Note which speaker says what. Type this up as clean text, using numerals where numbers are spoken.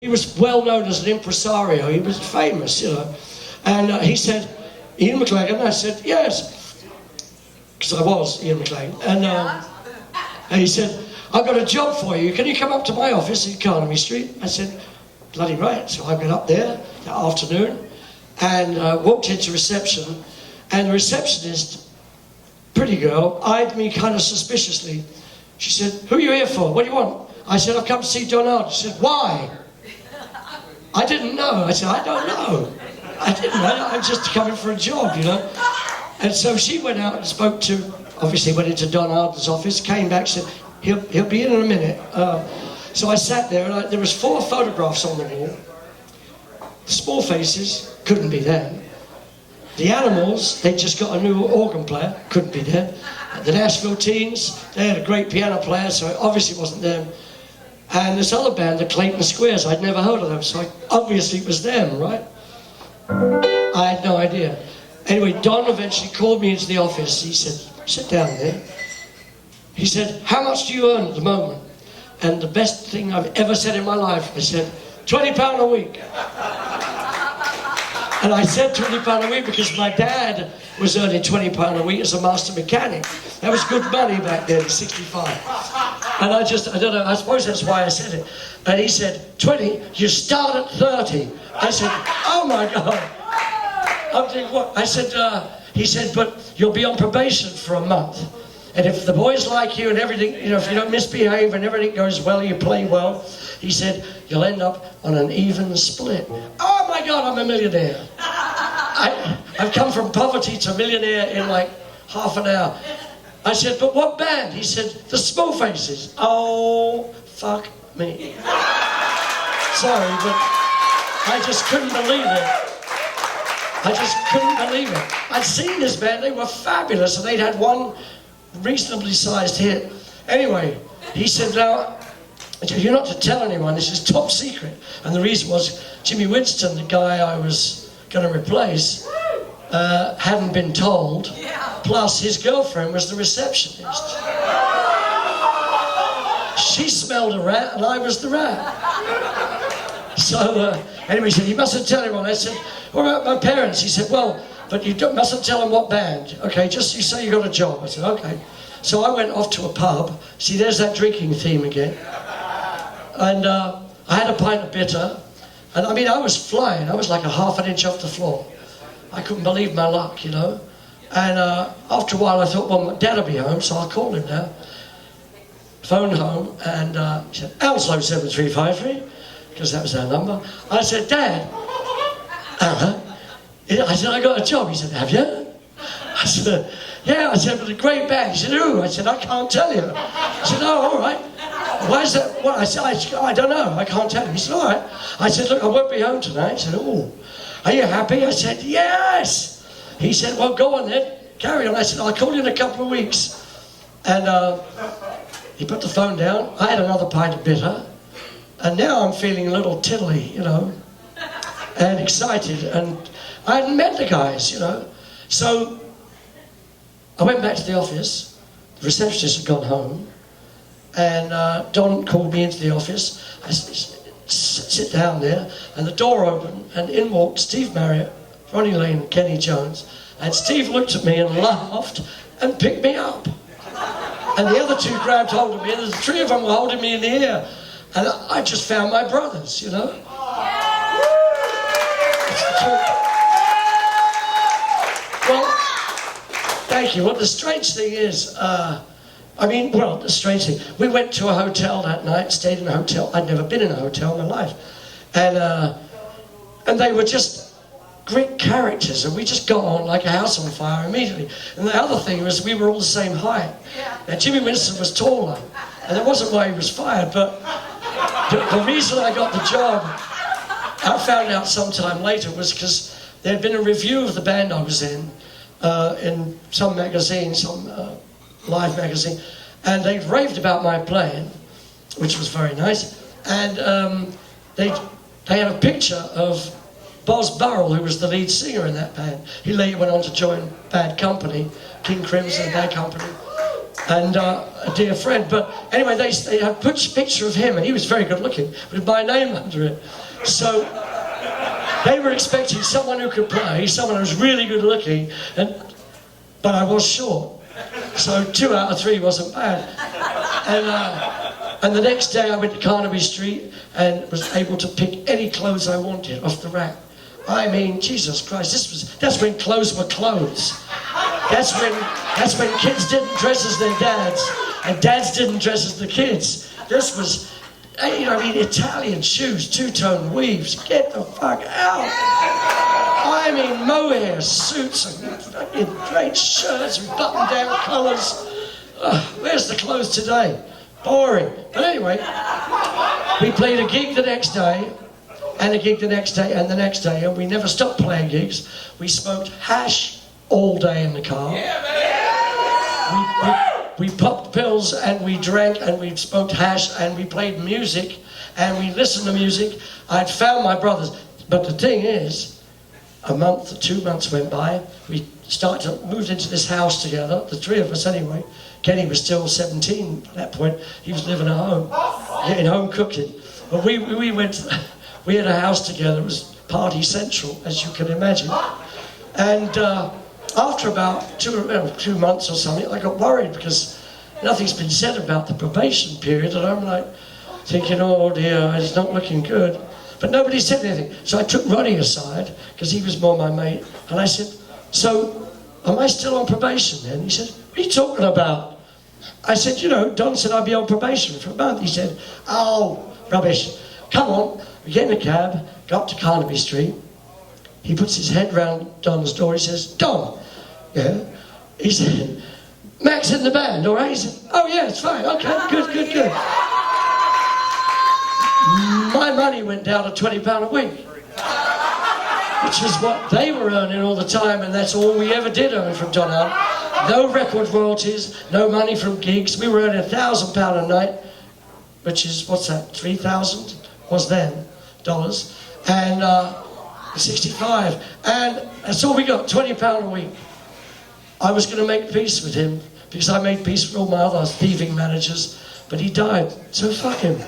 Speaker 1: He was well known as an impresario. He was famous, you know. And he said, Ian McLagan. I said, yes, because I was Ian McLagan. And he said, I've got a job for you. Can you come up to my office in Carnaby Street? I said, bloody right. So I went up there that afternoon and walked into reception. And the receptionist, pretty girl, eyed me kind of suspiciously. She said, who are you here for? What do you want? I said, I've come to see Donald. She said, why? I didn't know. I said, I don't know. I didn't know. I'm just coming for a job, you know. And so she went out and spoke to, obviously went into Don Arden's office, came back, said, he'll be in a minute. So I sat there, and there was 4 photographs on the wall. The small faces, couldn't be them. The Animals, they'd just got a new organ player, couldn't be them. The Nashville Teens, they had a great piano player, so it obviously wasn't them. And this other band, the Clayton Squares, I'd never heard of them, so obviously it was them, right? I had no idea. Anyway, Don eventually called me into the office. He said, sit down there. He said, how much do you earn at the moment? And the best thing I've ever said in my life, I said, £20 a week. And I said £20 a week because my dad was earning £20 a week as a master mechanic. That was good money back then, in 65. And I don't know, I suppose that's why I said it. And he said, 20, you start at 30. I said, oh my God. I'm thinking, what? I said, he said, but you'll be on probation for a month. And if the boys like you and everything, you know, if you don't misbehave and everything goes well, you play well, he said, you'll end up on an even split. Oh my God, I'm a millionaire. I've come from poverty to millionaire in like half an hour. I said, but what band? He said, the Small Faces. Oh, fuck me. Sorry, but I just couldn't believe it. I just couldn't believe it. I'd seen this band, they were fabulous, and they'd had one reasonably sized hit. Anyway, he said, now, you're not to tell anyone, this is top secret. And the reason was Jimmy Winston, the guy I was going to replace, hadn't been told, plus his girlfriend was the receptionist. She smelled a rat and I was the rat. So anyway, he said, you mustn't tell anyone. I said, what about my parents? He said, well, but you mustn't tell them what band. Okay, just you say you got a job. I said, okay. So I went off to a pub. See, there's that drinking theme again. And I had a pint of bitter. And I mean, I was flying. I was like a half an inch off the floor. I couldn't believe my luck, you know. And after a while I thought, well, my dad will be home, so I'll call him now. Phoned home and he said, Ownslow 7353, because that was our number. I said, Dad, I said, I got a job. He said, have you? I said, yeah. I said, but a great band. He said, who? I said, I can't tell you. He said, oh, all right. Why is that? What? I said, I don't know. I can't tell you. He said, all right. I said, look, I won't be home tonight. He said, oh, are you happy? I said, yes. He said, well, go on then. Carry on. I said, I'll call you in a couple of weeks. And he put the phone down. I had another pint of bitter. And now I'm feeling a little tiddly, you know, and excited. And I hadn't met the guys, you know. So I went back to the office. The receptionist had gone home. And Don called me into the office. I said, sit down there. And the door opened, and in walked Steve Marriott, Ronnie Lane, and Kenny Jones. And Steve looked at me and laughed and picked me up. And the other 2 grabbed hold of me, and the 3 of them were holding me in the air. And I just found my brothers, you know. That's the truth. Well, thank you. Well, the strange thing is, the strange thing, we went to a hotel that night, stayed in a hotel. I'd never been in a hotel in my life. And they were just great characters, and we just got on like a house on fire immediately. And the other thing was we were all the same height. Now, Jimmy Winston was taller, and that wasn't why he was fired, but the reason I got the job, I found out sometime later, was because there had been a review of the band I was in some magazine, some live magazine, and they raved about my playing, which was very nice. And they had a picture of Boz Burrell, who was the lead singer in that band. He later went on to join Bad Company, King Crimson, Bad Company. and a dear friend. But anyway, they had put a picture of him, and he was very good looking, with my name under it. So they were expecting someone who could play, someone who was really good looking, but I was short. So 2 out of 3 wasn't bad. And the next day I went to Carnaby Street and was able to pick any clothes I wanted off the rack. I mean, Jesus Christ, that's when clothes were clothes. That's when kids didn't dress as their dads, and dads didn't dress as the kids. This was, you know, I mean, Italian shoes, two-tone weaves. Get the fuck out. I mean, mohair suits and fucking great shirts and button-down collars. Where's the clothes today? Boring. But anyway, we played a gig the next day, and a gig the next day, and the next day, and we never stopped playing gigs. We smoked hash all day in the car. We popped pills, and we drank, and we smoked hash, and we played music, and we listened to music. I'd found my brothers. But the thing is, a month, 2 months went by. We moved into this house together, the 3 of us anyway. Kenny was still 17 at that point. He was living at home, getting home cooking. But we had a house together. It was party central, as you can imagine. And after about 2 months or something, I got worried because nothing's been said about the probation period. And I'm like thinking, oh dear, it's not looking good. But nobody said anything. So I took Ronnie aside, because he was more my mate. And I said, so, am I still on probation then? He said, what are you talking about? I said, you know, Don said I'd be on probation for a month. He said, oh, rubbish. Come on. We get in a cab, go up to Carnaby Street. He puts his head round Don's door. He says, Don. Yeah. He said, Mac's in the band, all right? He said, oh yeah, it's fine. Okay, good. My money went down to £20 a week, which was what they were earning all the time, and that's all we ever did earn from Don Hunt. No record royalties, no money from gigs. We were earning £1,000 a night, which is, what's that, 3,000 was then, dollars, and 65, and that's all we got, £20 a week. I was going to make peace with him, because I made peace with all my other thieving managers, but he died, so fuck him.